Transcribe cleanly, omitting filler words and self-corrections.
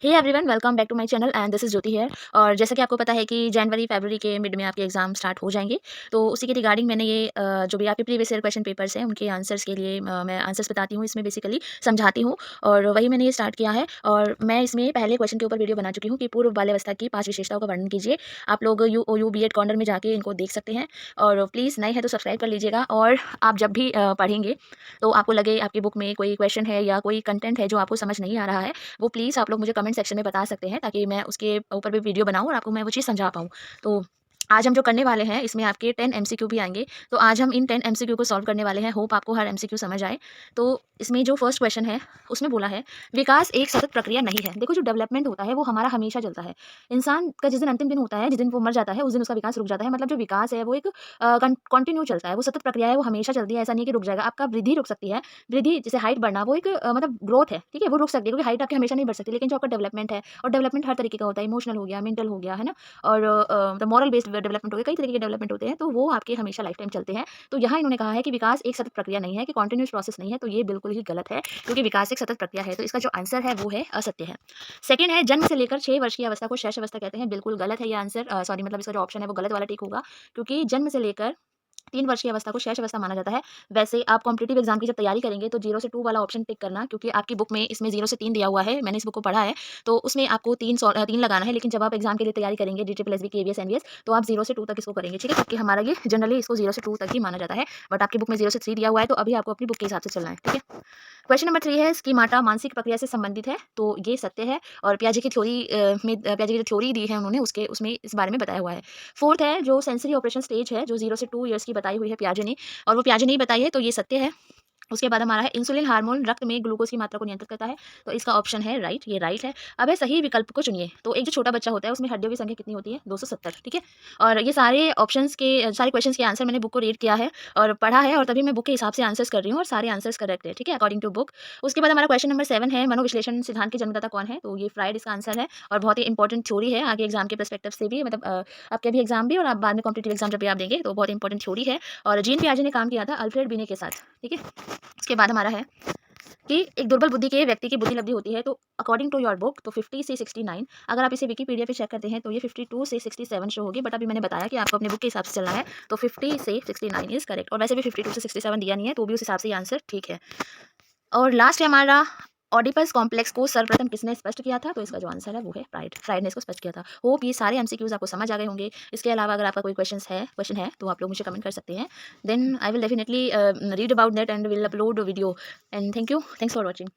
Hey everyone, welcome back to my channel and this is Jyoti here. और जैसा कि आपको पता है कि जनवरी फरवरी के मिड में आपके एग्जाम स्टार्ट हो जाएंगे, तो उसी के रिगार्डिंग मैंने ये जो भी आपके प्रीवियस ईयर क्वेश्चन पेपर्स हैं उनके आंसर्स के लिए मैं आंसर्स बताती हूँ, इसमें बेसिकली समझाती हूँ। और वही मैंने ये स्टार्ट किया है। और मैं इसमें पहले क्वेश्चन के ऊपर वीडियो बना चुकी हूँ कि पूर्व बाल्यावस्था की 5 विशेषताओं का वर्णन कीजिए। आप लोग यू बी एड कॉर्नर में जाके इनको देख सकते हैं। और प्लीज़ नए हैं तो सब्सक्राइब कर लीजिएगा। और आप जब भी पढ़ेंगे तो आपको लगे आपकी बुक में कोई क्वेश्चन है या कोई कंटेंट है जो आपको समझ नहीं आ रहा है, वो प्लीज़ आप लोग मुझे कमेंट सेक्शन में बता सकते हैं, ताकि मैं उसके ऊपर भी वीडियो बनाऊँ और आपको मैं वो चीज़ समझा पाऊँ। तो आज हम जो करने वाले हैं इसमें आपके 10 एमसीक्यू भी आएँगे। तो आज हम इन 10 एमसीक्यू को सॉल्व करने वाले हैं। होप आपको हर एमसीक्यू समझ आए। तो इसमें जो फर्स्ट क्वेश्चन है उसमें बोला है, विकास एक सतत प्रक्रिया नहीं है। देखो, जो डेवलपमेंट होता है वो हमारा हमेशा चलता है। इंसान का जिस दिन अंतिम दिन होता है, जिस दिन वो मर जाता है, उस दिन उसका विकास रुक जाता है। मतलब जो विकास है वो एक कंटिन्यू चलता है, वो सतत प्रक्रिया है, वो हमेशा चलती है। ऐसा नहीं है कि रुक जाएगा। आपका वृद्धि रुक सकती है। वृद्धि जैसे हाइट बढ़ना, वो एक मतलब ग्रोथ है, ठीक है? वो रुक सकती है क्योंकि हाइट आपकी हमेशा नहीं बढ़ सकती। लेकिन जो आपका डेवलपमेंट है, और डेवलपमेंट हर तरीके का होता है, इमोशनल हो गया, मेंटल हो गया, है ना? और मतलब मॉरल बेस्ड डेवलपमेंट हो गया, कई तरीके के डेवलपमेंट होते हैं, तो वो आपके हमेशा लाइफ टाइम चलते हैं। तो यहाँ इन्होंने कहा है कि विकास एक सतत प्रक्रिया नहीं है, कि कंटिन्यूअस प्रोसेस नहीं है, तो ये बिल्कुल ही गलत है, क्योंकि विकास एक सतत प्रक्रिया है। तो इसका जो आंसर है वो है असत्य है। सेकंड है, जन्म से लेकर 6 वर्ष की अवस्था को शैशव अवस्था कहते हैं। बिल्कुल गलत है ये आंसर। सॉरी, मतलब इसका जो ऑप्शन है वो गलत वाला टिक होगा, क्योंकि जन्म से लेकर 3 वर्ष की अवस्था को शैशव अवस्था माना जाता है। वैसे आप कॉम्पिटिटिव एग्जाम की जब तैयारी करेंगे तो 0 से 2 वाला ऑप्शन टिक करना, क्योंकि आपकी बुक में इसमें 0 से 3 दिया हुआ है। मैंने इस बुक को पढ़ा है, तो उसमें आपको 3 लगाना है। लेकिन जब आप एग्जाम के लिए तैयारी करेंगे, DSSB, KVS, NVS, तो आप 0 से 2 तक इसको करेंगे, ठीक है? क्योंकि हमारा ये जनरली इसको 0 से 2 तक ही माना जाता है। बट आपकी बुक में 0 से 3 दिया हुआ है, तो अभी आपको अपनी बुक के हिसाब से चलना है, ठीक है? क्वेश्चन नंबर 3 है, स्कीमाटा मानसिक प्रक्रिया से संबंधित है, तो ये सत्य है। और पियाजे की थ्योरी पियाजे की जो थ्योरी दी है उन्होंने, उसके उसमें इस बारे में बताया हुआ है। फोर्थ है, जो सेंसरी ऑपरेशन स्टेज है, जो 0 से 2 ईयर्स की बताई हुई है पियाजे ने, और वो पियाजे ने ही बताई है, तो ये सत्य है। उसके बाद हमारा है, इंसुलिन हार्मोन रक्त में ग्लूकोज की मात्रा को नियंत्रित करता है, तो इसका ऑप्शन है राइट, ये राइट है। अब है, सही विकल्प को चुनिए। तो एक जो छोटा बच्चा होता है उसमें हड्डियों की संख्या कितनी होती है? 270, ठीक है? और ये सारे ऑप्शंस के सारे क्वेश्चंस के आंसर मैंने बुक को रीड किया है और पढ़ा है, और तभी मैं बुक के हिसाब से आंसर्स कर रही हूँ, और सारे आंसर्स करेक्ट है, ठीक है, अकॉर्डिंग टू बुक। उसके बाद हमारा क्वेश्चन नंबर 7 है, मनोविश्लेषण सिद्धांत के जन्मदाता कौन है? तो ये फ्राइड इसका आंसर है, और बहुत ही इंपॉर्टेंट थ्योरी है आगे एग्जाम के पर्सपेक्टिव से भी, मतलब आपके भी एग्जाम भी, और आप बाद में कॉम्पिटेटिव एग्जाम जब भी आप देंगे, तो बहुत इंपॉर्टेंट थ्योरी है। और जीन पियाजे ने काम किया था अल्फ्रेड बिने के साथ, ठीक है? उसके बाद हमारा है कि एक दुर्बल बुद्धि के व्यक्ति की बुद्धि लब्धि होती है, तो अकॉर्डिंग टू योर बुक तो 50 से 69। अगर आप इसे विकिपीडिया पे चेक करते हैं तो ये 52 से 67 शो होगी, बट अभी मैंने बताया कि आपको अपने बुक के हिसाब से चलना है, तो 50 से 69 इज करेक्ट। और वैसे भी 52 से 67 दिया नहीं है, तो भी उस हिसाब से ये आंसर ठीक है। और लास्ट है हमारा, ऑडिपस कॉम्प्लेक्स को सर्वप्रथम किसने स्पष्ट किया था? तो इसका जो आंसर है वो है फ्राइड। फ्राइड ने इसको स्पष्ट किया था। होप ये सारे एमसीक्यूज आपको समझ आ गए होंगे। इसके अलावा अगर आपका कोई क्वेश्चन है तो आप लोग मुझे कमेंट कर सकते हैं। Then I will definitely read about that and will upload video. And thank you, thanks for watching.